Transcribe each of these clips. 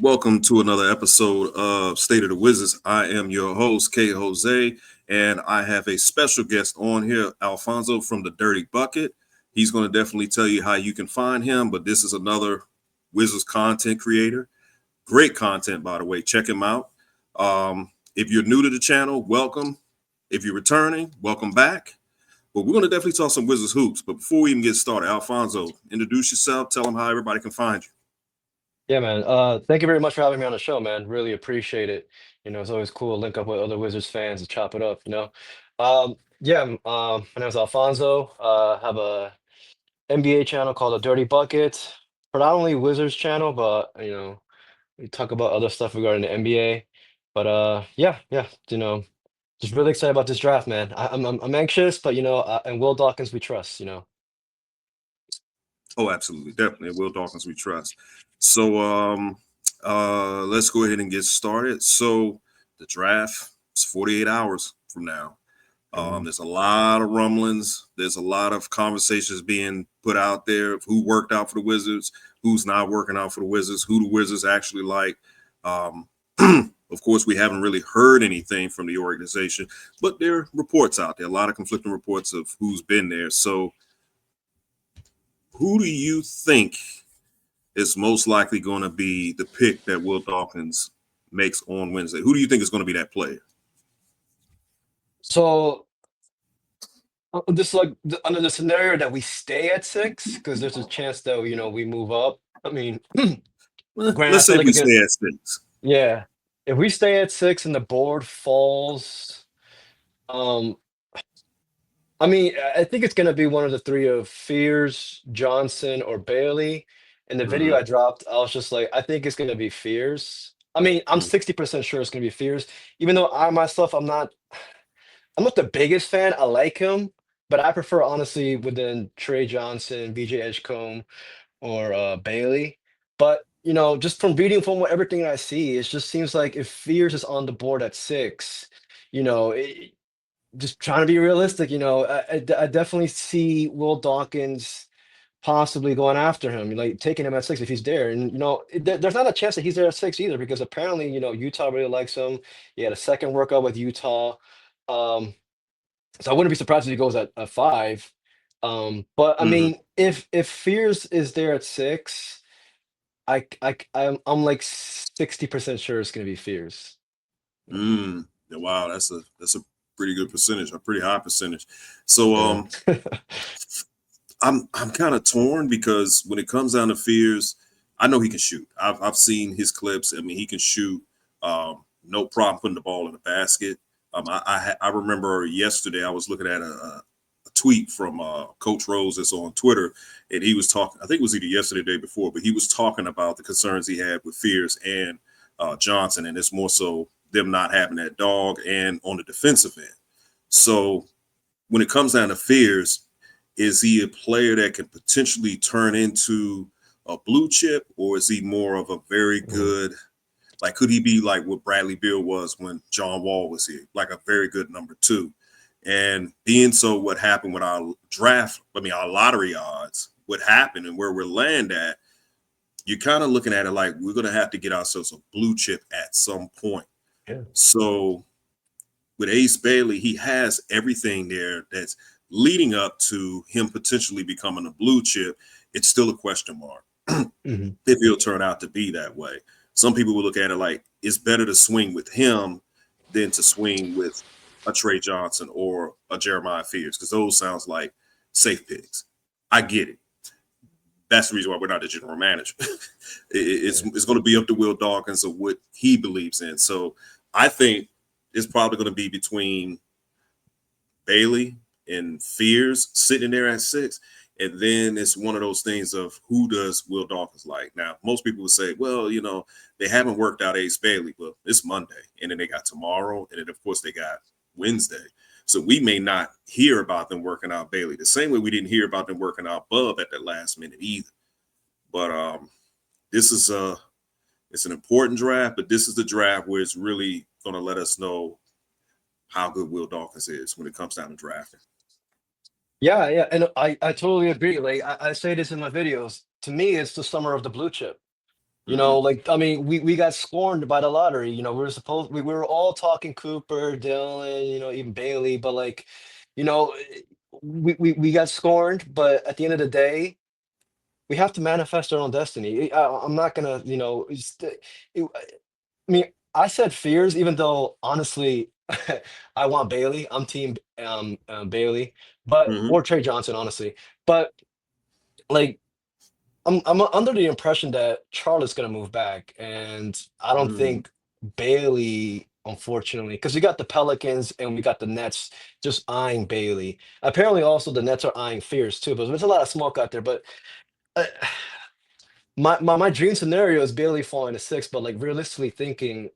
Welcome to another episode of State of the Wizards. I am your host, K. Jose, and I have a special guest on here, Alphonso from the Dirty Bucket. He's going to definitely tell you how you can find him, but this is another Wizards content creator. Great content, by the way. Check him out. If you're new to the channel, welcome. If you're returning, welcome back. But we're going to definitely talk some Wizards hoops. But before we even get started, Alphonso, introduce yourself. Tell them how everybody can find you. Yeah, man. Thank you very much for having me on the show, man. Really appreciate it. It's always cool to link up with other Wizards fans and chop it up. Yeah, my name is Alfonso. Have a NBA channel called The Dirty Bucket. Predominantly Wizards channel, but we talk about other stuff regarding the NBA. But yeah, just really excited about this draft, man. I'm anxious, but and Will Dawkins we trust. Oh, absolutely. Definitely. Will Dawkins we trust. So let's go ahead and get started. So the draft is 48 hours from now. Mhm. There's a lot of rumblings. There's a lot of conversations being put out there of who worked out for the Wizards, who's not working out for the Wizards, who the Wizards actually like. Um, of course, we haven't really heard anything from the organization, but there are reports out there, a lot of conflicting reports of who's been there. So who do you think is most likely going to be the pick that Will Dawkins makes on Wednesday? Who do you think is going to be that player? So this like under the scenario that we stay at six, because there's a chance that we move up. I mean, granted, I Let's say feel if like we it's gonna. stay at six. Yeah, if we stay at six and the board falls, um, I mean, I think it's gonna be one of the three of Fears, Johnson, or Bailey. In the video Mm-hmm. I dropped, I was just like, I think it's gonna be Fears. I mean, I'm 60% sure it's gonna be Fears, even though I myself I'm not the biggest fan. I like him, but I prefer honestly within Trey Johnson, VJ Edgecombe, or Bailey. But just from reading from everything I see, it just seems like if Fears is on the board at six, just trying to be realistic, I definitely see Will Dawkins possibly going after him, like taking him at six if he's there. And there's not a chance that he's there at six either, because apparently Utah really likes him. He had a second workout with Utah. Um, so I wouldn't be surprised if he goes at five. But I Mm-hmm. mean, if Fears is there at six, I'm like 60% sure it's gonna be Fears. Yeah, wow, that's a pretty good percentage, a pretty high percentage. So Yeah. I'm kind of torn because when it comes down to Fears, I know he can shoot. I've seen his clips. I mean, he can shoot. No problem putting the ball in the basket. I remember yesterday I was looking at a tweet from Coach Rose that's on Twitter, and he was talking. I think it was either yesterday or the day before, but he was talking about the concerns he had with Fears and Johnson, and it's more so them not having that dog and on the defensive end. So when it comes down to Fears, is he a player that can potentially turn into a blue chip, or is he more of a very Mhm. good, like, could he be like what Bradley Beal was when John Wall was here, like a very good number two? And being so, what happened with our draft, I mean, our lottery odds, what happened and where we're land at, you're kind of looking at it like we're going to have to get ourselves a blue chip at some point. Yeah. So with Ace Bailey, he has everything there that's leading up to him potentially becoming a blue chip. It's still a question mark Mhm. if he'll turn out to be that way. Some people will look at it like it's better to swing with him than to swing with a Trey Johnson or a Jeremiah Fears, because those sounds like safe picks. I get it. That's the reason why we're not the general manager. Yeah. It's going to be up to Will Dawkins of what he believes in. So I think it's probably going to be between Bailey and Fears sitting there at six. And then it's one of those things of who does Will Dawkins like? Now, most people would say, well, they haven't worked out Ace Bailey. Well, it's Monday. And then they got tomorrow. And then, of course, they got Wednesday. So we may not hear about them working out Bailey the same way we didn't hear about them working out Bub at the last minute either. But this is it's an important draft, but this is the draft where it's really going to let us know how good Will Dawkins is when it comes down to drafting. Yeah, yeah, and I totally agree. Like I say this in my videos. To me, it's the summer of the blue chip. You know, Mm-hmm. like I mean, we got scorned by the lottery. You know, we were all talking Cooper, Dylan, you know, even Bailey, but like, you know, we got scorned. But at the end of the day, we have to manifest our own destiny. I'm not gonna, you know, I mean, I said fears, even though honestly, I want Bailey. I'm team Bailey, but Mm-hmm. or Trey Johnson, honestly. But like, I'm under the impression that Charlotte's gonna move back, and I don't Mm-hmm. think Bailey, unfortunately, because we got the Pelicans and we got the Nets just eyeing Bailey. Apparently, also the Nets are eyeing Fears too, but there's a lot of smoke out there. But uh, my dream scenario is Bailey falling to six, but like realistically thinking,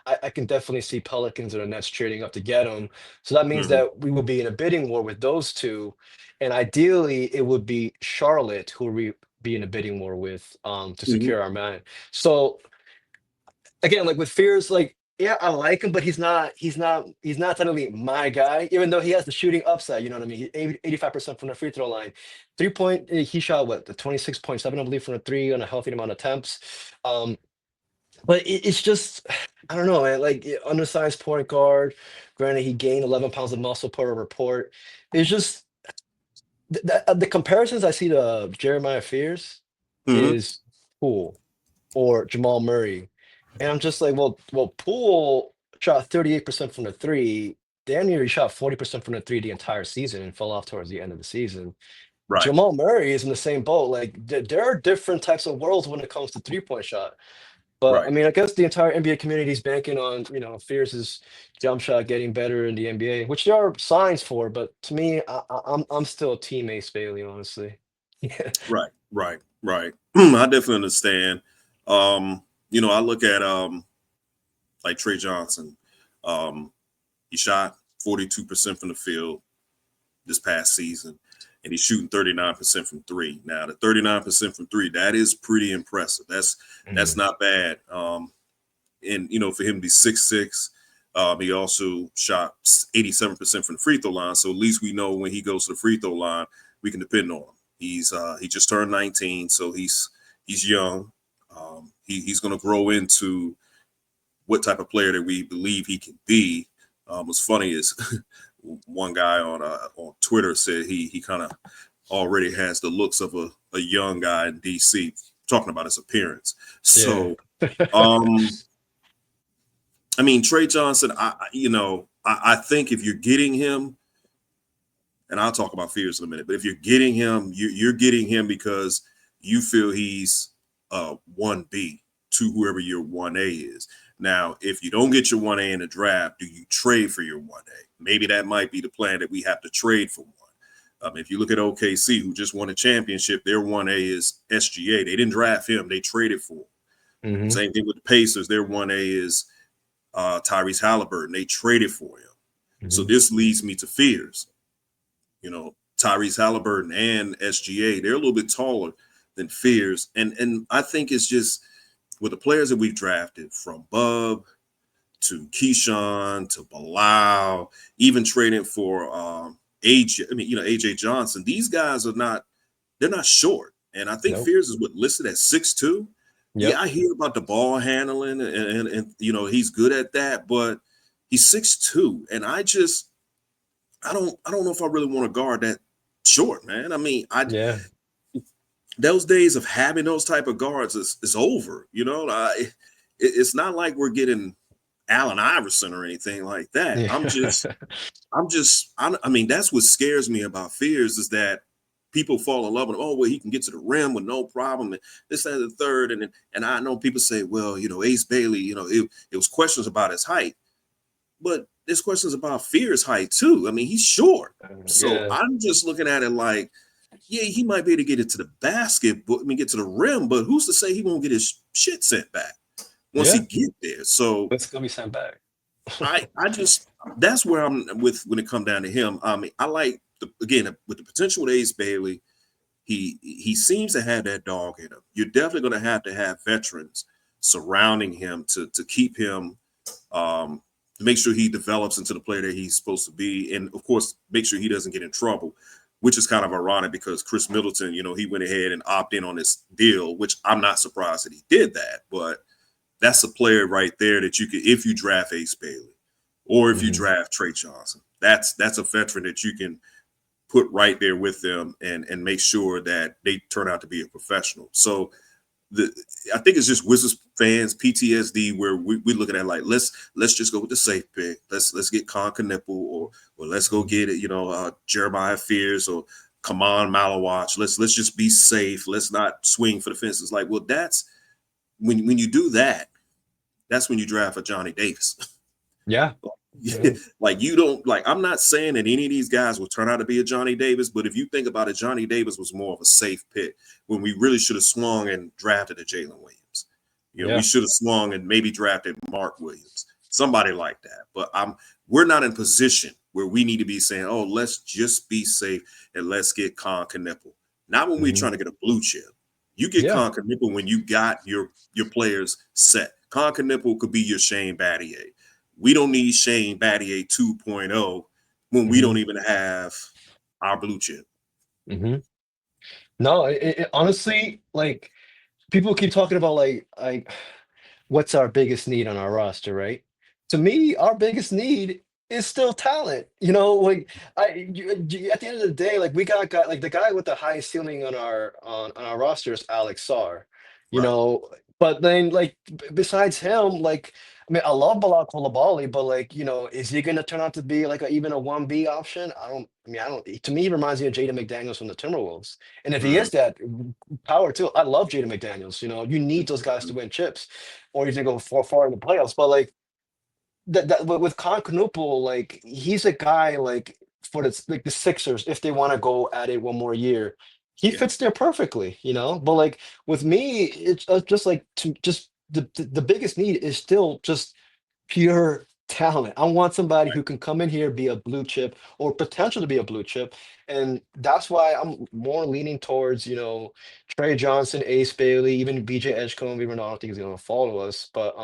I can definitely see Pelicans or the Nets trading up to get him. So that means Mm-hmm. that we will be in a bidding war with those two, and ideally it would be Charlotte who we be in a bidding war with to Mm-hmm. secure our man. So again, like with Fears, like yeah, I like him, but he's not technically my guy, even though he has the shooting upside, you know what I mean? 85% from the free throw line. 3 point, he shot what, the 26.7, I believe, from the three on a healthy amount of attempts. Um, but it's just I don't know, man. Like undersized point guard. Granted, he gained 11 pounds of muscle per report. It's just the comparisons I see to Jeremiah Fears Mm-hmm. is cool or Jamal Murray. And I'm just like, well, Poole shot 38% from the three. Damn near he shot 40% from the three the entire season and fell off towards the end of the season. Right. Jamal Murray is in the same boat. Like there are different types of worlds when it comes to 3 point shot. But I Right. mean, I guess the entire NBA community is banking on, you know, Fierce's jump shot getting better in the NBA, which there are signs for. But to me, I'm still team Ace Bailey, honestly. Yeah. Right. Right. Right. I definitely understand. I look at like Trey Johnson. Um, he shot 42% from the field this past season, and he's shooting 39% from three. Now, the 39% from three, that is pretty impressive. That's Mhm. not bad. And for him to be 6'6", he also shot 87% from the free throw line. So at least we know when he goes to the free throw line, we can depend on him. He just turned 19, so he's young. He's going to grow into what type of player that we believe he can be. What's funny is one guy on Twitter said he kind of already has the looks of a young guy in DC, talking about his appearance. Yeah. So, um, I mean, Trey Johnson, I think if you're getting him, and I'll talk about fears in a minute, but if you're getting him, you're getting him because you feel he's 1B to whoever your 1A is. Now, if you don't get your 1A in the draft, do you trade for your 1A? Maybe that might be the plan, that we have to trade for one. If you look at OKC, who just won a championship, their 1A is SGA. They didn't draft him, they traded for him. Hmm. Same thing with the Pacers. Their 1A is Tyrese Halliburton. They traded for him. So Hmm. this leads me to fears. Tyrese Halliburton and SGA, they're a little bit taller than Fears. And I think it's just with the players that we've drafted, from Bub to Keyshawn to Bilal, even trading for AJ Johnson, these guys they're not short. And I think Nope. Fears is what, listed at 6'2". Yeah, Yep. I hear about the ball handling and he's good at that, but he's 6'2". And I don't know if I really want to guard that short, man. I mean, I Yeah. those days of having those type of guards is over. It's not like we're getting Allen Iverson or anything like that. Yeah. I mean, that's what scares me about Fears, is that people fall in love with him. Oh, well, he can get to the rim with no problem, and this and the third. And I know people say, well, Ace Bailey, it was questions about his height, but there's questions about Fear's height too. I mean, he's short. So Yeah. I'm just looking at it like, yeah, he might be able to get it to the basket, but get to the rim, but who's to say he won't get his shit sent back once he Yeah. get there? So It's gonna be sent back. I just, that's where I'm with when it come down to him. I mean, I like again, with the potential with Ace Bailey, he seems to have that dog in him. You're definitely going to have veterans surrounding him to keep him, to make sure he develops into the player that he's supposed to be, and of course make sure he doesn't get in trouble which is kind of ironic because Chris Middleton, he went ahead and opted in on this deal, which I'm not surprised that he did that. But that's a player right there that you could, if you draft Ace Bailey or if you Hmm. draft Trey Johnson, that's a veteran that you can put right there with them and make sure that they turn out to be a professional. So the I think it's just Wizards fans PTSD where we looking at like let's just go with the safe pick. Let's get Con Knipple or let's go Hmm. get it. Jeremiah Fears or Kaman Malawach. Let's just be safe. Let's not swing for the fences. Like, well, that's when you do that. That's when you draft a Johnny Davis. Yeah. Yeah. Like you don't like. I'm not saying that any of these guys will turn out to be a Johnny Davis, but if you think about it, Johnny Davis was more of a safe pick when we really should have swung and drafted a Jalen Williams. We Yeah. should have swung and maybe drafted Mark Williams, somebody like that. But we're not in position where we need to be saying, "Oh, let's just be safe and let's get Con Knipple." Not when we're Hmm. trying to get a blue chip. You get Yeah. Con Knipple when you got your players set. Con Knipple could be your Shane Battier. We don't need Shane Battier 2.0 when we Hmm. don't even have our blue chip. Hmm. No, honestly, like people keep talking about like what's our biggest need on our roster, right? To me, our biggest need is still talent. Like at the end of the day, like we got guy like the guy with the highest ceiling on our roster is Alex Sarr. You Right. know, but then like besides him, like I mean, I love Bilal Coulibaly, but like is he going to turn out to be like even a 1B option? I don't. I mean, I don't. To me, he reminds me of Jaden McDaniels from the Timberwolves. And if he Mm-hmm. is that, power too. I love Jaden McDaniels. You need those guys to win chips or even go far in the playoffs. But like that with Con Knoopel, like he's a guy like for the Sixers if they want to go at it one more year, he Yeah. fits there perfectly. But like with me, it's just like to just the biggest need is still just pure talent. I want somebody Right. who can come in here, be a blue chip or potential to be a blue chip. And that's why I'm more leaning towards, Trey Johnson, Ace Bailey, even BJ Edgecombe, even though I don't think he's gonna follow us. But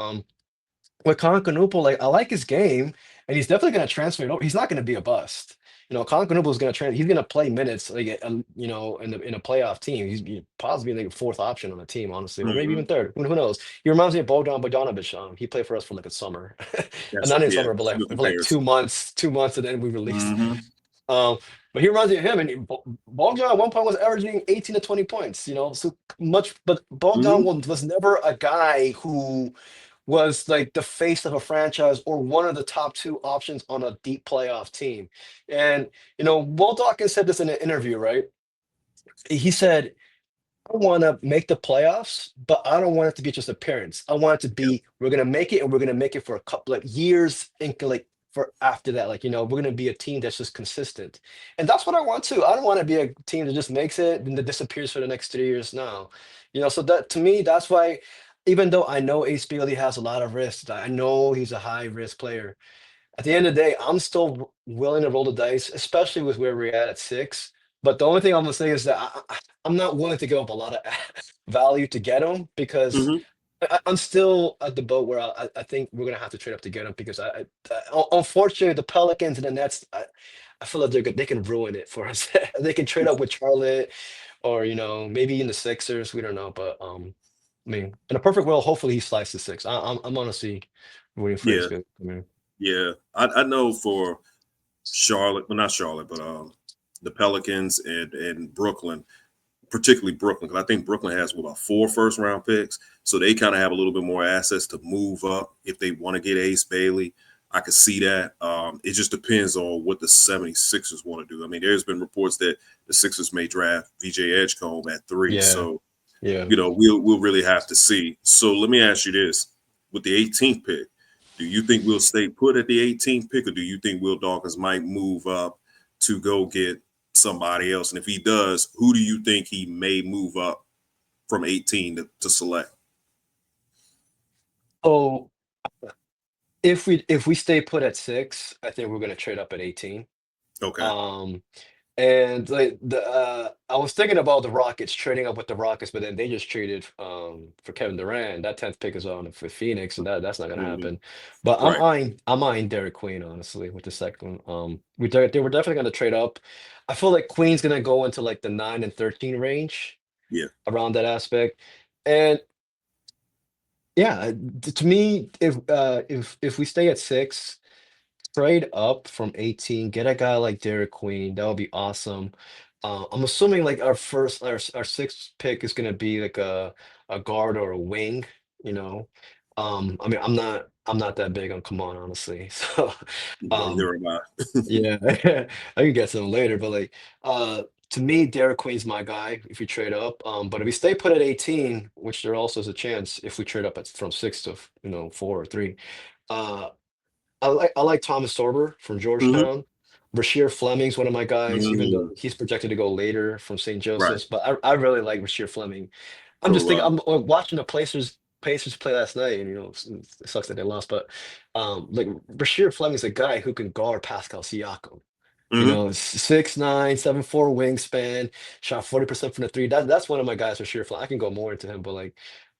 with Colin Kanupa, like I like his game, and he's definitely going to transfer it over. He's not going to be a bust. Colin Kanupa is going to He's going to play minutes, like in a playoff team. He's possibly like a fourth option on the team, honestly, or maybe Mm-hmm. even third. Who knows? He reminds me of Bogdan Bogdanovic. He played for us for like a summer, and That's not in yeah. summer, but Good like comparison. 2 months, and then we released. Mm-hmm. Um, but he reminds me of him, and Bogdan at one point was averaging 18 to 20 points. So much, but Bogdan Mm-hmm. was never a guy who was like the face of a franchise or one of the top two options on a deep playoff team. And, Will Dawkins said this in an interview, right? He said, I want to make the playoffs, but I don't want it to be just appearance. I want it to Yep. be we're gonna make it, and we're gonna make it for a couple of years, and like for after that, like we're gonna be a team that's just consistent, and that's what I want to. I don't want to be a team that just makes it and that disappears for the next 3 years now. So that to me, that's why. Even though I know Ace Bailey has a lot of risks, I know he's a high risk player. At the end of the day, I'm still willing to roll the dice, especially with where we're at 6. But the only thing I'm gonna say is that I'm not willing to give up a lot of value to get him because Mm-hmm. I'm still at the boat where I think we're gonna have to trade up to get him because unfortunately the Pelicans and the Nets I feel like they can ruin it for us. They can trade up with Charlotte or maybe in the Sixers. We don't know, but I mean, in a perfect world, hopefully he slides to 6. I'm honestly rooting for Ace Yeah. Bailey. I mean, Yeah. I know for Charlotte, well not Charlotte, but the Pelicans and Brooklyn, particularly Brooklyn, because I think Brooklyn has about 4 first-round picks, so they kind of have a little bit more assets to move up if they want to get Ace Bailey. I could see that. It just depends on what the 76ers want to do. I mean, there's been reports that the Sixers may draft VJ Edgecombe at 3, yeah, so yeah. we'll really have to see. So let me ask you this: with the 18th pick, do you think we'll stay put at the 18th pick, or do you think Will Dawkins might move up to go get somebody else? And if he does, who do you think he may move up from 18 to select? So if we stay put at 6, I think we're gonna trade up at 18. Okay. Um, And like I was thinking about the Rockets trading up with the Rockets, but then they just traded for Kevin Durant. That 10th pick is on for Phoenix, so that's not gonna Mhm. happen. But Right. I'm eyeing Derek Queen honestly with the second. They were definitely gonna trade up. I feel like Queen's gonna go into like the 9 and 13 range Yeah. around that aspect. And yeah, to me, if we stay at 6, trade up from 18, get a guy like Derek Queen. That would be awesome. I'm assuming like our sixth pick is gonna be like a guard or a wing, you know. I mean, I'm not that big on come on, honestly. So, um, Neither am I. yeah, I can get some later, but like, to me, Derek Queen's my guy if we trade up. But if we stay put at 18, which there also is a chance if we trade up from 6 to 4 or 3. Uh, I like Thomas Sorber from Mhm. Georgetown. Rasheer Fleming's one of my guys, even though Mm. he's projected to go later from St. Right. Joseph's. But I really like Rasheer Fleming. I'm So just thinking, I'm watching the Pacers play last night, and it sucks that they lost. But like Rasheer Fleming's a guy who can guard Pascal Siakam. mhm. 6'9", 7'4" wingspan, shot 40% from the three. That's one of my guys for sure. I can go more into him, but like,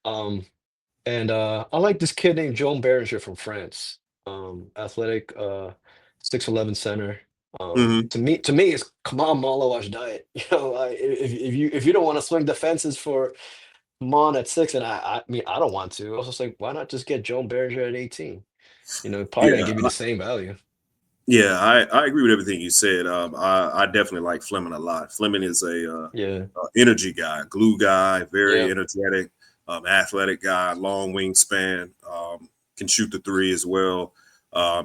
um, and I like this kid named Joan Berenger from France. Athletic, 6'11" center. Mhm. To me, it's Kamal Malawash diet. If you don't want to swing defenses for Mon at 6, and I mean I don't want to. I was just like, why not just get Joan Berenger at 18? Probably gonna Yeah. give you the same value. Yeah, I agree with everything you said. I definitely like Fleming a lot. Fleming is Yeah, energy guy, glue guy, very yeah, energetic, athletic guy, long wingspan, can shoot the three as well.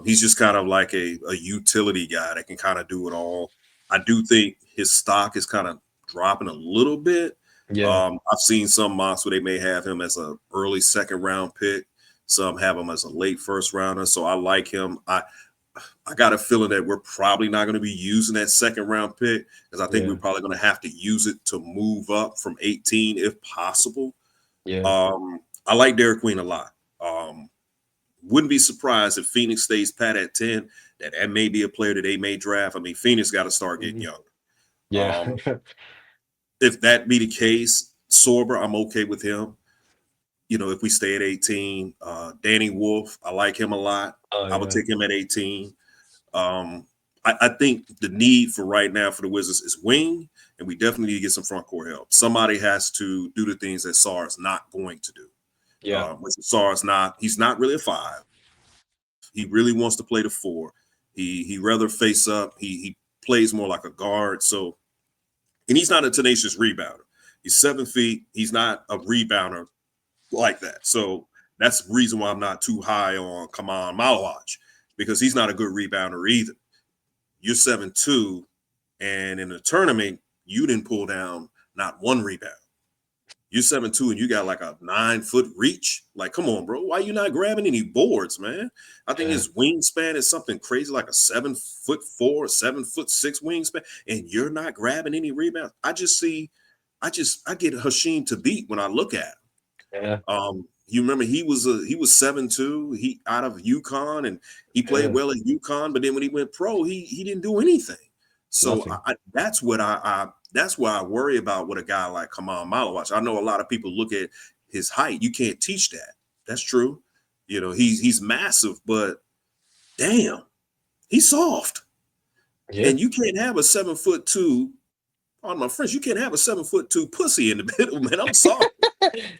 He's just kind of like a utility guy that can kind of do it all. I do think his stock is kind of dropping a little bit. yeah, I've seen some mocks where they may have him as a early second round pick. Some have him as a late first rounder. So I like him. I got a feeling that we're probably not going to be using that second round pick because I think we're yeah, probably going to have to use it to move up from 18 if possible. yeah. I like Derek Queen a lot. Um, wouldn't be surprised if Phoenix stays pat at 10, that may be a player that they may draft. I mean, Phoenix got to start getting Mhm. younger. Yeah. Um, if that be the case, Sorber, I'm okay with him. If we stay at 18, Danny Wolf, I like him a lot. Oh I would yeah, take him at 18. Um, I think the need for right now for the Wizards is wing, and we definitely need to get some front court help. Somebody has to do the things that Sarr is not going to do. yeah, Which Sarr is not. He's not really a five. He really wants to play the four. He rather face up. He plays more like a guard. So, and he's not a tenacious rebounder. He's 7 feet. He's not a rebounder like that. So that's the reason why I'm not too high on Kaman Malawach because he's not a good rebounder either. You're 7'2", and in a tournament, you didn't pull down not one rebound. You're 7'2" and you got like a 9 foot reach. Like, come on, bro. Why you not grabbing any boards, man? I think yeah, his wingspan is something crazy, like a 7'4", 7'6" wingspan, and you're not grabbing any rebounds. I get Hashim to beat when I look at him. yeah, You remember he was 7'2", he out of UConn, and he played yeah. well at UConn, but then when he went pro, he didn't do anything. So Nothing. that's what that's why I worry about with a guy like Kamal Malawach. I know a lot of people look at his height. You can't teach that. That's true. He's massive, but damn, he's soft. Yeah. And you can't have a 7'2". On my friends, you can't have a 7'2" pussy in the middle, man. I'm sorry.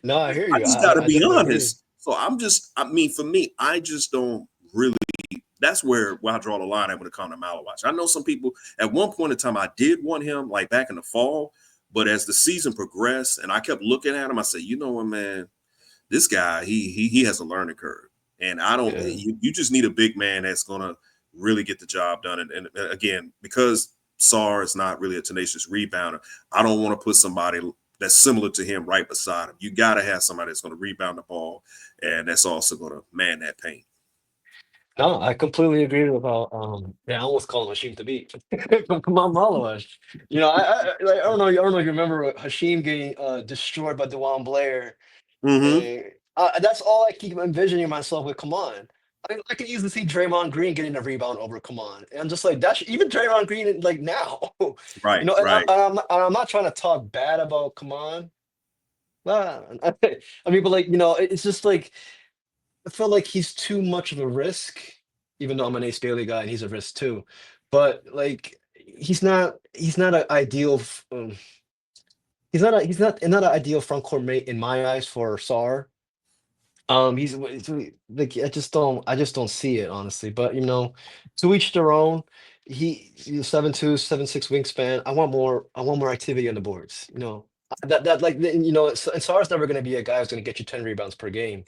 No, I hear I you. just got to I be definitely agree. honest. So I mean, for me, I just don't really. That's where I draw the line at when it comes to Malawach. I know some people at one point in time I did want him like back in the fall, but as the season progressed and I kept looking at him, I said, you know what, man, this guy he has a learning curve, and I don't. Yeah. You just need a big man that's gonna really get the job done. And again, because Sarr is not really a tenacious rebounder, I don't want to put somebody that's similar to him right beside him. You got to have somebody that's going to rebound the ball, and that's also going to man that paint. No, I completely agree with how yeah, I almost call him Hashim to beat. Come on, Malawash. Like, I don't know if you remember Hashim getting destroyed by Dewan Blair. Mm-hmm. And that's all I keep envisioning myself with. Come on. I could easily see Draymond Green getting a rebound over. Come on, and I'm just like that's even Draymond Green like now, Right, and right, I'm not trying to talk bad about. Come on, nah. I mean, but like it's just like I feel like he's too much of a risk, even though I'm an Ace Bailey guy and he's a risk too. But like he's not an ideal he's not an ideal front court mate in my eyes for Sar. Like I just don't see it honestly. But to each their own. He's 7'2", 7'6" wingspan. I want more activity on the boards. That like and Sar's never going to be a guy who's going to get you 10 rebounds per game.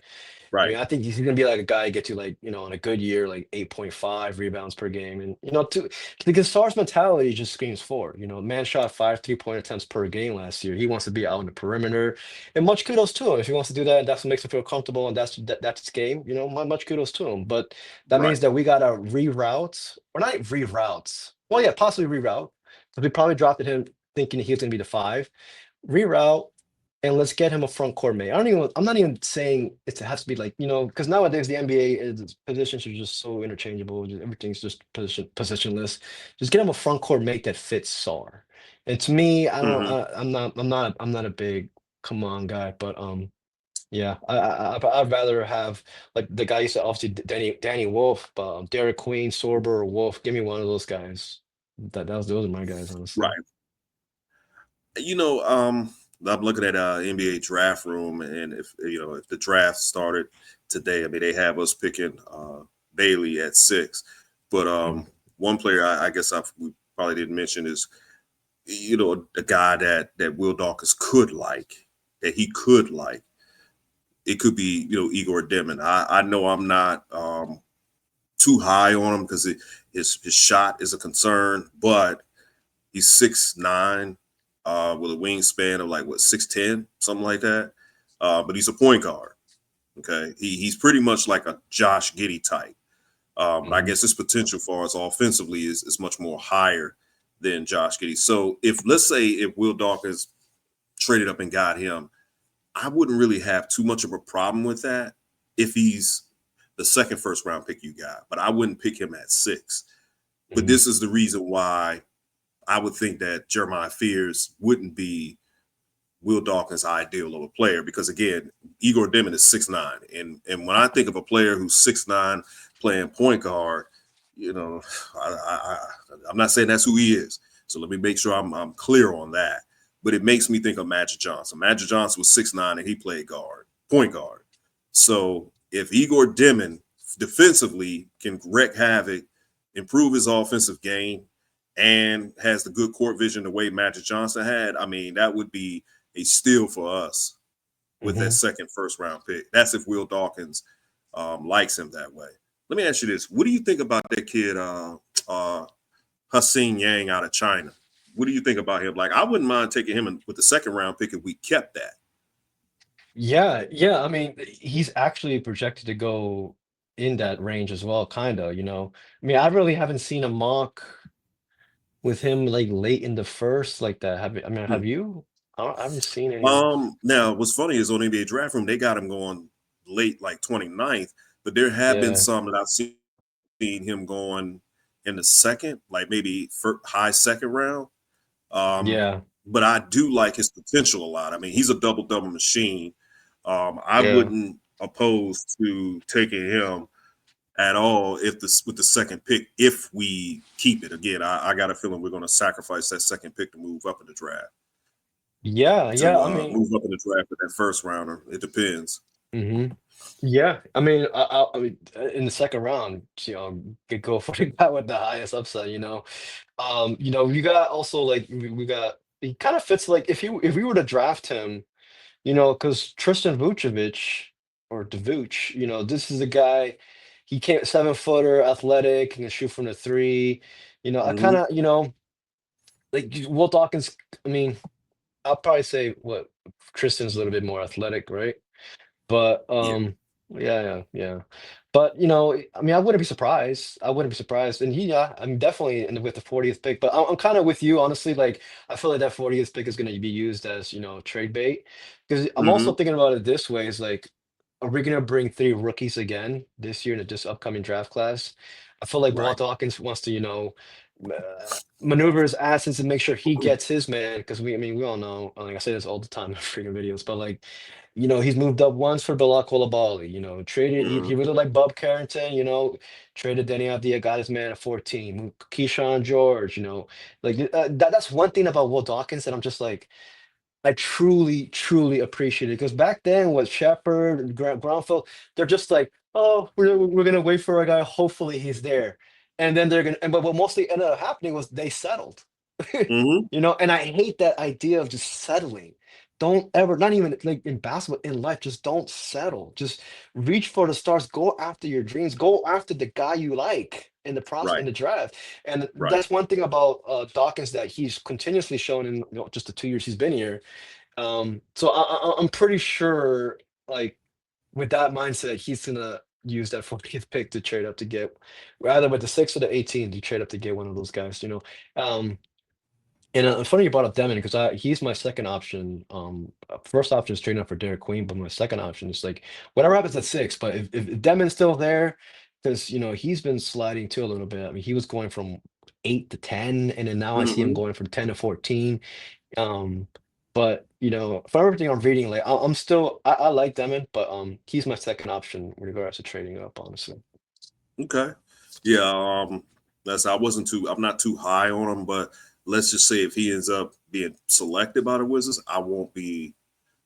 I mean, right, I think he's gonna be like a guy get to like, on a good year, like 8.5 rebounds per game. And because Stars mentality just screams forward. Man shot 5 3-point attempts per game last year. He wants to be out on the perimeter. And much kudos to him. If he wants to do that and that's what makes him feel comfortable and that's his game, much kudos to him. But that right. means that we gotta reroute, or not reroutes. Well, yeah, possibly reroute. Because we probably drafted him thinking he was gonna be the five. Reroute and let's get him a front court mate. I'm not even saying it has to be like, because nowadays the NBA is positions are just so interchangeable. Everything's just positionless. Just get him a front court mate that fits SAR. And to me, I don't, Hmm. I'm not a big come on guy, but yeah, I'd rather have like the guy used to obviously Danny Wolf, but Derek Queen, Sorber, or Wolf. Give me one of those guys. Those are my guys, honestly. Right. You know, I'm looking at NBA draft room, and if the draft started today, I mean they have us picking Bailey at 6, but Mhm. one player I guess we probably didn't mention is a guy that Will Dawkins could like, that he could like. It could be Igor Demon. I know I'm not too high on him because his shot is a concern, but he's 6'9", with a wingspan of like what 6'10", something like that. But he's a point guard. Okay, he's pretty much like a Josh Giddey type. But I Mhm. guess his potential for us offensively is much more higher than Josh Giddey. So if let's say if Will Dawkins traded up and got him, I wouldn't really have too much of a problem with that if he's the second first round pick you got. But I wouldn't pick him at 6. But Mhm. this is the reason why I would think that Jeremiah Fears wouldn't be Will Dawkins' ideal of a player because again, Igor Demon is 6'9", and when I think of a player who's 6'9" playing point guard, you know, I'm not saying that's who he is. So let me make sure I'm clear on that. But it makes me think of Magic Johnson. Magic Johnson was 6'9" and he played point guard. So if Igor Demon defensively can wreak havoc, improve his offensive game, and has the good court vision the way Magic Johnson had, I mean, that would be a steal for us with that Mhm. second first round pick. That's if Will Dawkins likes him that way. Let me ask you this: what do you think about that kid, Hassan Yang out of China? What do you think about him? Like, I wouldn't mind taking him with the second round pick if we kept that. Yeah, yeah. I mean, he's actually projected to go in that range as well, kind of. I mean, I really haven't seen a mock with him like late in the first like that. I mean, have you? I haven't seen any. Now what's funny is on NBA Draft Room they got him going late, like 29th, but there have been Yeah, some that I've seen him going in the second, like maybe high second round. Um, yeah, but I do like his potential a lot. I mean, he's a double double machine. I yeah. wouldn't oppose to taking him at all if this with the second pick if we keep it. Again, I got a feeling we're going to sacrifice that second pick to move up in the draft. Yeah, To yeah. I mean, move up in the draft with that first rounder. It depends. hmm yeah. I mean, in the second round, get go for the guy with the highest upside. We got also like we got. He kind of fits like if we were to draft him. Because Tristan Vucevic or Devuch, this is a guy, he can't 7-footer, athletic, can shoot from the three. I kind Hmm. of, like Will Dawkins, I mean, I'll probably say what Tristan's a little bit more athletic, right? But Yeah. yeah, yeah, yeah. But I mean, I wouldn't be surprised. I wouldn't be surprised. And yeah, I'm definitely with the 40th pick. But I'm kind of with you, honestly. Like, I feel like that 40th pick is going to be used as trade bait. Because I'm also Hmm. thinking about it this way: is like are we gonna bring three rookies again this year in this upcoming draft class? I feel like Right. Walt Dawkins wants to, maneuver his assets and make sure he gets his man. Because I mean, we all know. Like I say this all the time in freaking videos, but like, he's moved up once for Bilal Coulibaly. Traded. He Mhm. really liked Bob Carrington. Traded Denny Avdia, got his man at 14. Keyshawn George. Like that's one thing about Walt Dawkins that I'm just like. I truly, truly appreciate it because back then with Shepard and Gronfeld, they're just like, oh, we're gonna wait for a guy. Hopefully he's there, and then they're gonna. And but what mostly ended up happening was they settled. Mhm. And I hate that idea of just settling. Don't ever, not even like in basketball, in life, just don't settle. Just reach for the stars. Go after your dreams. Go after the guy you like in the process in Right. the draft. And Right. that's one thing about Dawkins that he's continuously shown in just the 2 years he's been here. So I'm pretty sure, like with that mindset, he's gonna use that 40th pick to trade up to get, rather with the 6 or the 18, to trade up to get one of those guys. And funny you brought up Demon because he's my second option. First option is trading up for Derek Queen, but my second option is like whatever happens at 6. But if Demon's still there, because he's been sliding too a little bit. I mean, he was going from 8 to 10, and then now I see him Mhm. going from 10 to 14. Um, but from everything I'm reading, like I'm still I like Demon, but he's my second option with regards to trading up, honestly. Okay. Yeah. That's I wasn't too. I'm not too high on him, but let's just say if he ends up being selected by the Wizards, I won't be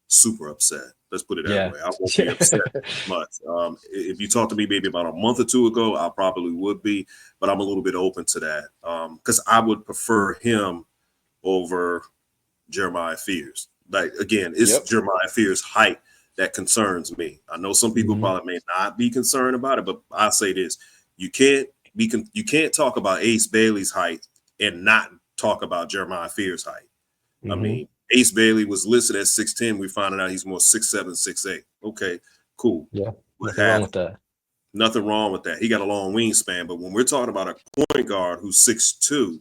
super upset. Let's put it that Yeah. way. I won't be upset much. If you talked to me maybe about a month or two ago, I probably would be, but I'm a little bit open to that because I would prefer him over Jeremiah Fears. Like again, it's Yep. Jeremiah Fears' height that concerns me. I know some people Hmm. probably may not be concerned about it, but I say this: you can't you can't talk about Ace Bailey's height and not talk about Jeremiah Fears' height. I Hmm. mean, Ace Bailey was listed at 6'10. We found out he's more 6'7", 6'8". Okay, cool. Yeah. What Nothing wrong have with that. nothing wrong with that. He got a long wingspan, but when we're talking about a point guard who's 6'2",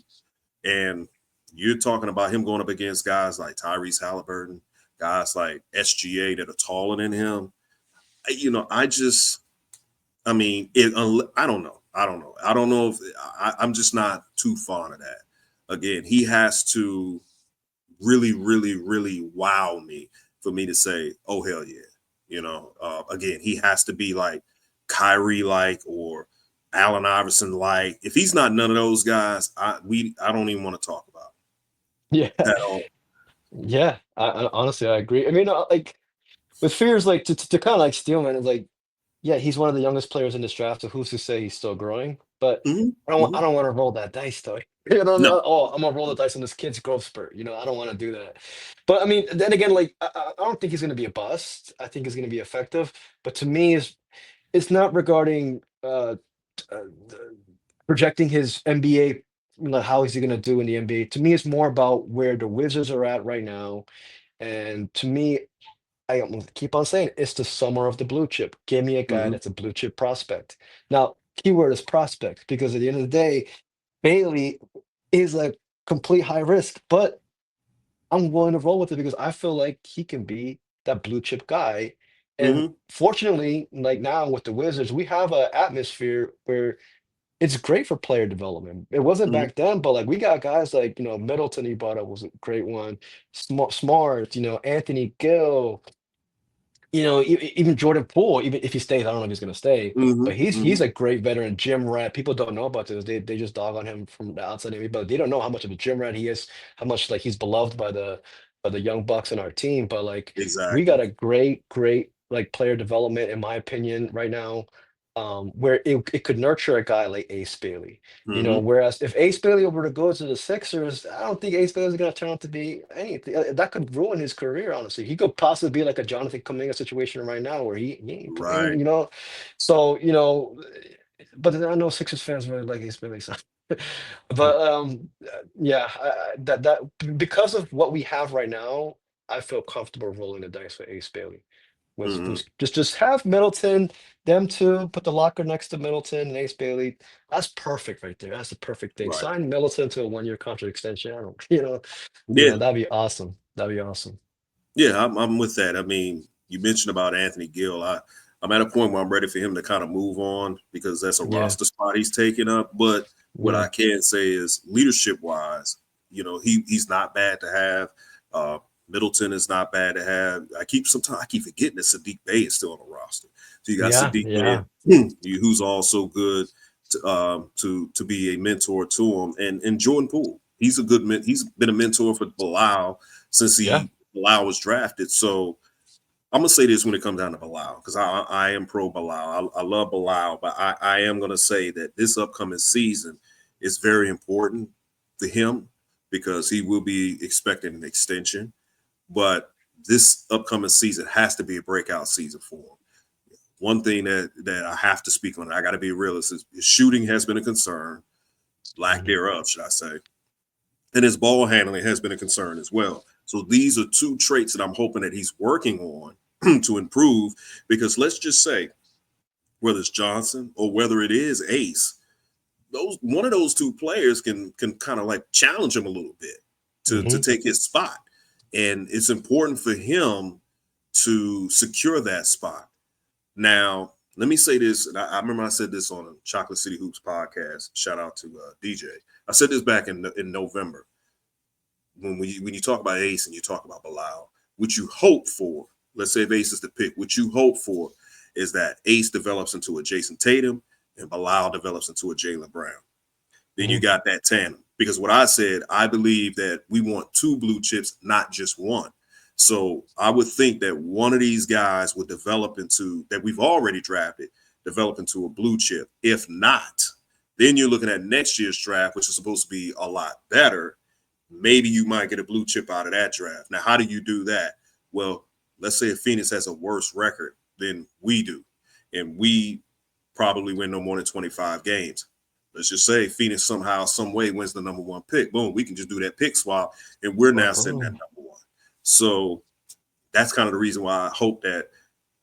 and you're talking about him going up against guys like Tyrese Halliburton, guys like SGA that are taller than him. I just, I mean, I don't know. I don't know. I don't know if I'm just not too fond of that. Again, he has to really, really, really wow me for me to say, oh, hell yeah. Again, he has to be like Kyrie like or Allen Iverson like. If he's not none of those guys, I don't even want to talk about Yeah. at all. Yeah, honestly, I agree. I mean, like with Fears, like to kind of like Steelman, it's like, yeah, he's one of the youngest players in this draft, so who's to say he's still growing? But Hmm. I Hmm. don't want to roll that dice though. No. Oh, I'm gonna roll the dice on this kid's growth spurt. I don't want to do that. But I mean, then again, like I don't think he's gonna be a bust. I think he's gonna be effective. But to me, it's not regarding projecting his NBA. How is he gonna do in the NBA? To me, it's more about where the Wizards are at right now. And to me, keep on saying it's the summer of the blue chip. Give me a guy Hmm. that's a blue chip prospect. Now, keyword is prospect because at the end of the day, Bailey is a complete high risk, but I'm willing to roll with it because I feel like he can be that blue chip guy. And Hmm. fortunately, like now with the Wizards, we have an atmosphere where it's great for player development. It wasn't Hmm. back then, but like we got guys like Middleton. He brought up was a great one. Smart, Anthony Gill, even Jordan Poole, even if he stays, I don't know if he's going to stay, Hmm. but he's Hmm. a great veteran gym rat. People don't know about this. They just dog on him from the outside of it, but they don't know how much of a gym rat he is, how much like he's beloved by the young bucks in our team. But like we got Exactly. a great like player development, in my opinion, right now, where it could nurture a guy like Ace Bailey. Hmm. Whereas if Ace Bailey were to go to the Sixers, I don't think Ace Bailey is going to turn out to be anything. That could ruin his career, honestly. He could possibly be like a Jonathan Kuminga situation right now where he ain't playing, Right. So, but I know Sixers fans really like Ace Bailey. So. But yeah, because of what we have right now, I feel comfortable rolling the dice with Ace Bailey. Hmm. Just have Middleton, them two, put the locker next to Middleton and Ace Bailey. That's perfect right there. That's the perfect thing. Right. Sign Middleton to a 1 year contract extension. Yeah. That'd be awesome. That'd be awesome. Yeah. I'm with that. I mean, you mentioned about Anthony Gill. I'm at a point where I'm ready for him to kind of move on because that's a Yeah, roster spot he's taking up. But what yeah, I can say is leadership wise, he's not bad to have. Uh, Middleton is not bad to have. I keep forgetting that Sadiq Bey is still on the roster. So you got yeah, Sadiq Bey, yeah, who's also good to be a mentor to him, and Jordan Poole. He's been a mentor for Bilal since yeah. Bilal was drafted. So I'm gonna say this when it comes down to Bilal because I am pro Bilal. I love Bilal, but I am gonna say that this upcoming season is very important to him because he will be expecting an extension. But this upcoming season has to be a breakout season for him. One thing that I have to speak on, I got to be realist, is his shooting has been a concern, lack Mhm. thereof, should I say, and his ball handling has been a concern as well. So these are two traits that I'm hoping that he's working on to improve. Because let's just say, whether it's Johnson or whether it is Ace, those one of those two players can kind of like challenge him a little bit to Mhm. take his spot, and it's important for him to secure that spot. Now, let me say this, and I remember I said this on a Chocolate City Hoops podcast. Shout out to DJ. I said this back in November when you talk about Ace and you talk about Bilal, what you hope for, let's say if Ace is the pick, what you hope for is that Ace develops into a Jason Tatum and Bilal develops into a Jalen Brown. Then you Mhm. got that tandem. Because what I said, I believe that we want two blue chips, not just one. So I would think that one of these guys would develop into that we've already drafted, develop into a blue chip. If not, then you're looking at next year's draft, which is supposed to be a lot better. Maybe you might get a blue chip out of that draft. Now, how do you do that? Well, let's say if Phoenix has a worse record than we do, and we probably win no more than 25 games. Let's just say Phoenix somehow, some way wins the number one pick. Boom, we can just do that pick swap, and we're now sitting at Uh-huh. number one. So that's kind of the reason why I hope that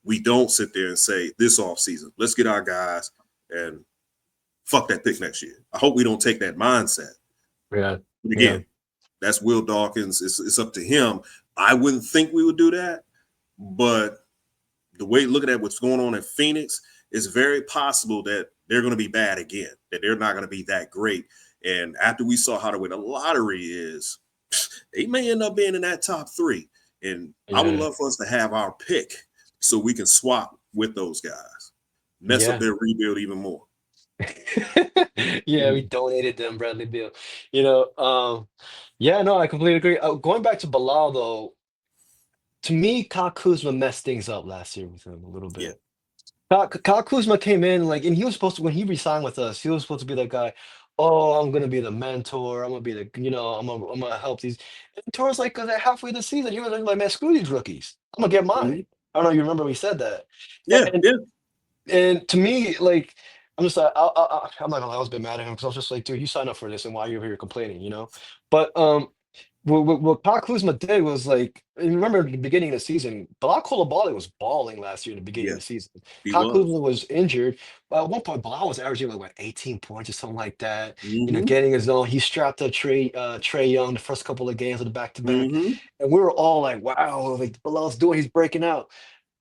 we don't sit there and say this offseason, let's get our guys and fuck that pick next year. I hope we don't take that mindset. Yeah, But yeah, again, that's Will Dawkins. It's up to him. I wouldn't think we would do that, but the way looking at what's going on in Phoenix, it's very possible that they're going to be bad again, that they're not going to be that great. And after we saw how the way the lottery is, they may end up being in that top three. And I would yeah, love for us to have our pick so we can swap with those guys, mess up yeah. their rebuild even more. Yeah, we donated them Bradley Beal. You know, yeah, no, I completely agree. Going back to Bilal though, to me, Kyle Kuzma messed things up last year with him a little Yeah. bit. Kyle Kuzma came in like, and he was supposed to when he resigned with us, he was supposed to be that guy. Oh, I'm gonna be the mentor. I'm gonna be the, I'm gonna help these. And towards like halfway the season, he was like, man, screw these rookies. I'm gonna get Mm-hmm. mine. I don't know. You remember we said that, Yeah. and Yeah. and to me, like, I'm just like, I'm not gonna lie, I was a bit mad at him because I was just like, dude, you signed up for this, and why are you over here complaining, you know? But what Kyle Kuzma did was like, you remember at the beginning of the season, Bilal Coulibaly was balling last year in the beginning of Yeah. the season. He Kyle was. Kuzma was injured. But at one point, Bilal was averaging like what 18 points or something like that. You know, Mm-hmm. getting his own. He strapped up Trey Young the first couple of games of the back to back, Mm-hmm. and we were all like, wow, like Bilal's doing, he's breaking out.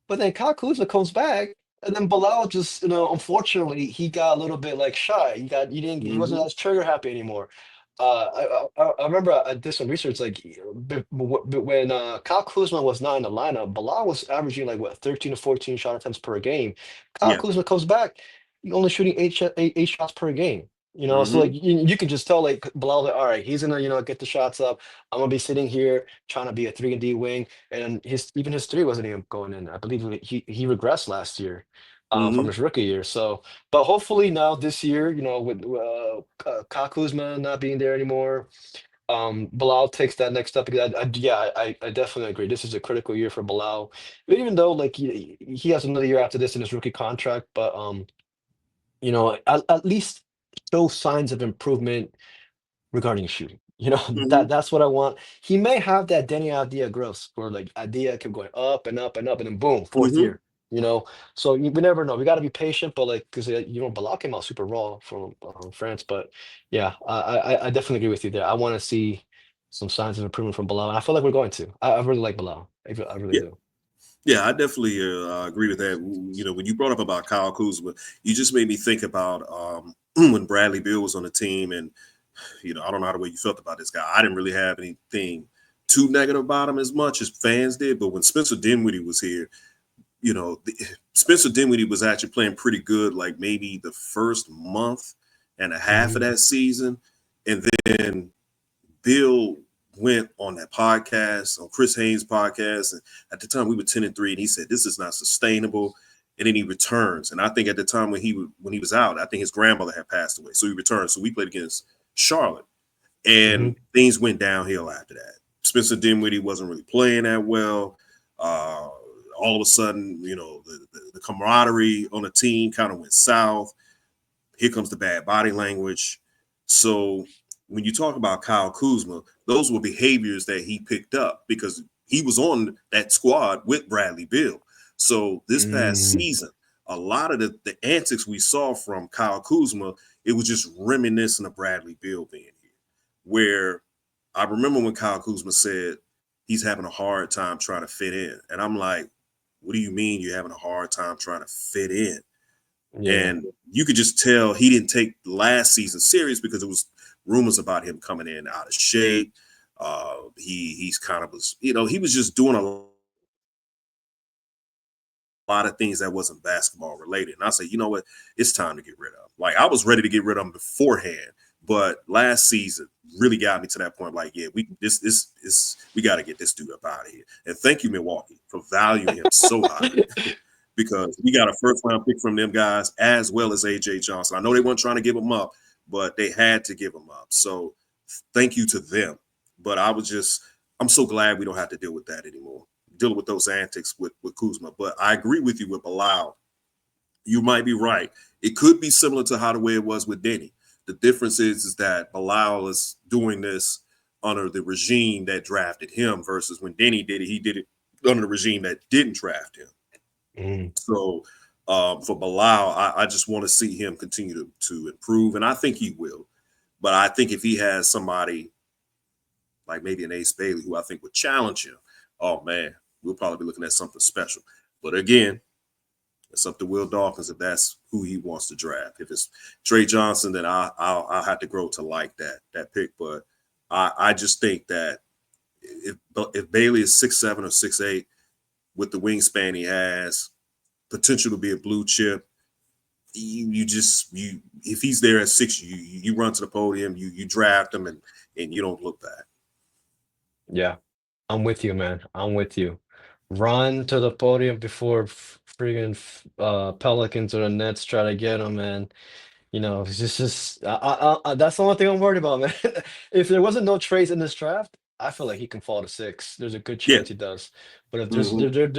But then Kyle Kuzma comes back, and then Bilal just, unfortunately, he got a little bit like shy. He wasn't Mm-hmm. as trigger happy anymore. I remember I did some research like when Kyle Kuzma was not in the lineup, Bilal was averaging like what 13 to 14 shot attempts per game. Kyle Yeah. Kuzma comes back, he only shooting eight shots per game. So Mm-hmm. like you can just tell like Bilal like, all right, he's gonna get the shots up. I'm gonna be sitting here trying to be a 3-and-D wing, and his three wasn't even going in. I believe he regressed last year, from Mm-hmm. his rookie year. So, but hopefully now this year, with Kyle Kuzma not being there anymore, Bilal takes that next step. Because yeah, I definitely agree. This is a critical year for Bilal, even though like he has another year after this in his rookie contract. But at least show signs of improvement regarding shooting. Mm-hmm. That's what I want. He may have that Denny idea gross where like idea kept going up and up and up and then boom, fourth Mm-hmm. year. So we never know. We got to be patient, but like because Balak came out super raw from France, but yeah, I definitely agree with you there. I want to see some signs of improvement from Bilal, and I feel like we're going to. I really like Bilal. I really Yeah. do. Yeah, I definitely agree with that. When you brought up about Kyle Kuzma, you just made me think about when Bradley Beal was on the team, and I don't know how the way you felt about this guy. I didn't really have anything too negative about him as much as fans did, but when Spencer Dinwiddie was here, Spencer Dinwiddie was actually playing pretty good, like maybe the first month and a half of Mhm, that season, and then Bill went on that podcast, on Chris Haynes' podcast, and at the time we were 10-3, and he said this is not sustainable. And then he returns, and I think at the time when he was out, I think his grandmother had passed away, so he returned. So we played against Charlotte, mhm. and things went downhill after that. Spencer Dinwiddie wasn't really playing that well. Uh, all of a sudden, the camaraderie on the team kind of went south. Here comes the bad body language. So when you talk about Kyle Kuzma, those were behaviors that he picked up because he was on that squad with Bradley Beal. So this past Mm, season, a lot of the antics we saw from Kyle Kuzma, it was just reminiscent of Bradley Beal being here. Where I remember when Kyle Kuzma said he's having a hard time trying to fit in. And I'm like, what do you mean you're having a hard time trying to fit in? yeah, And you could just tell he didn't take last season serious because it was rumors about him coming in out of shape. He's kind of was, he was just doing a lot of things that wasn't basketball related. And I said, you know what? It's time to get rid of him. Like I was ready to get rid of him beforehand, but last season really got me to that point. Like, yeah, we got to get this dude up out of here. And thank you, Milwaukee, for valuing him so highly because we got a first round pick from them guys as well as AJ Johnson. I know they weren't trying to give him up, but they had to give him up. So thank you to them. But I'm so glad we don't have to deal with that anymore. Dealing with those antics with Kuzma. But I agree with you with Bilal. You might be right. It could be similar to how the way it was with Denny. The difference is that Bilal is doing this under the regime that drafted him versus when Denny did it, he did it under the regime that didn't draft him. mm, So for Bilal, I just want to see him continue to improve, and I think he will. But I think if he has somebody like maybe an Ace Bailey, who I think would challenge him, oh man, we'll probably be looking at something special. But again, it's up to Will Dawkins if that's who he wants to draft. If it's Trey Johnson, then I'll have to grow to like that pick. But I just think that if Bailey is 6'7" or 6'8" with the wingspan he has, potential to be a blue chip, you if he's there at 6, you run to the podium, you draft him, and you don't look back. yeah. I'm with you, man. I'm with you. Run to the podium before friggin' Pelicans or the Nets try to get him, man. It's just that's the only thing I'm worried about, man. If there wasn't no trades in this draft, I feel like he can fall to 6. There's a good Yeah. chance he does. But if Hmm.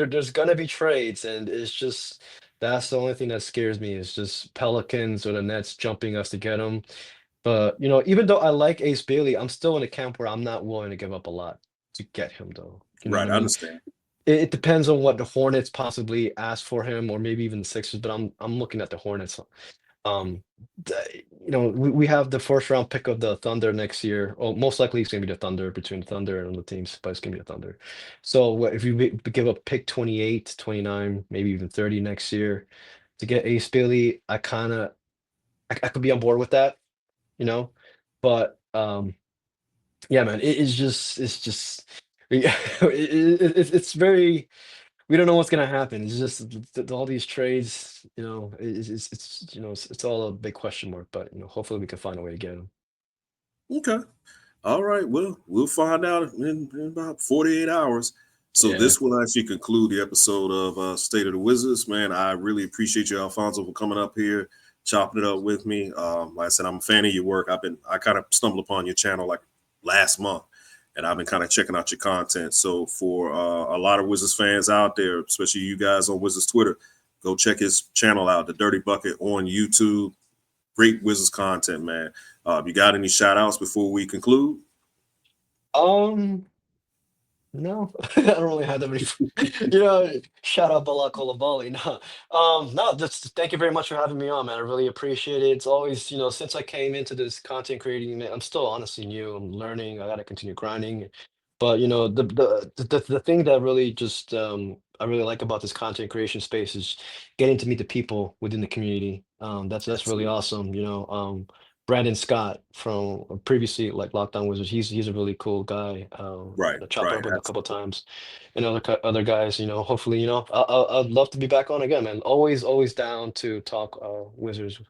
there's gonna be trades, and it's just that's the only thing that scares me is just Pelicans or the Nets jumping us to get him. But even though I like Ace Bailey, I'm still in a camp where I'm not willing to give up a lot to get him, though. You know what Right. I I mean? understand. It depends on what the Hornets possibly ask for him, or maybe even the Sixers. But I'm looking at the Hornets. Um, we have the first round pick of the Thunder next year. Oh, most likely it's gonna be the Thunder between the Thunder and the teams, but it's gonna be the Thunder. So if you give up pick 28, 29, maybe even 30 next year to get Ace Bailey, I could be on board with that, you know. But yeah, man, it's just it's very we don't know what's gonna happen. It's just all these trades, it's all a big question mark. But hopefully we can find a way to get them. Okay. All right. Well, we'll find out in about 48 hours. So Yeah, this will actually conclude the episode of State of the Wizards. Man, I really appreciate you, Alfonso, for coming up here, chopping it up with me. Like I said, I'm a fan of your work. I kind of stumbled upon your channel like last month, and I've been kind of checking out your content. So for a lot of Wizards fans out there, especially you guys on Wizards Twitter, go check his channel out, The Dirty Bucket on YouTube. Great Wizards content, man. You got any shout outs before we conclude? um no, I don't really have that many. Shout out Bala Kolabali. No, just thank you very much for having me on, man. I really appreciate it. It's always, since I came into this content creating, man, I'm still honestly new. I'm learning. I got to continue grinding. But the thing that really just I really like about this content creation space is getting to meet the people within the community. That's really Absolutely. awesome. Brandon Scott from previously like Lockdown Wizards. He's a really cool guy. Right, Chop it right. up with a couple Absolutely. times, and other guys. Hopefully, I'd love to be back on again, man. Always down to talk Wizards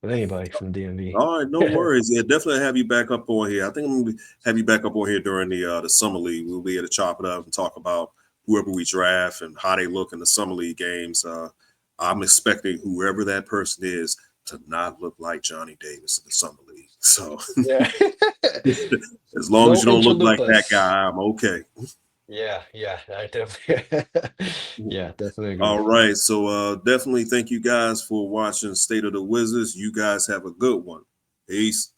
with anybody from the DMV. All right, no worries. Yeah, definitely have you back up on here. I think I'm gonna have you back up on here during the summer league. We'll be able to chop it up and talk about whoever we draft and how they look in the summer league games. I'm expecting whoever that person is to not look like Johnny Davis in the summer league. So Yeah. as long as No you don't look like that interlupus. guy, I'm okay. Yeah, I definitely, yeah, definitely agree. All right. So definitely thank you guys for watching State of the Wizards. You guys have a good one. Peace.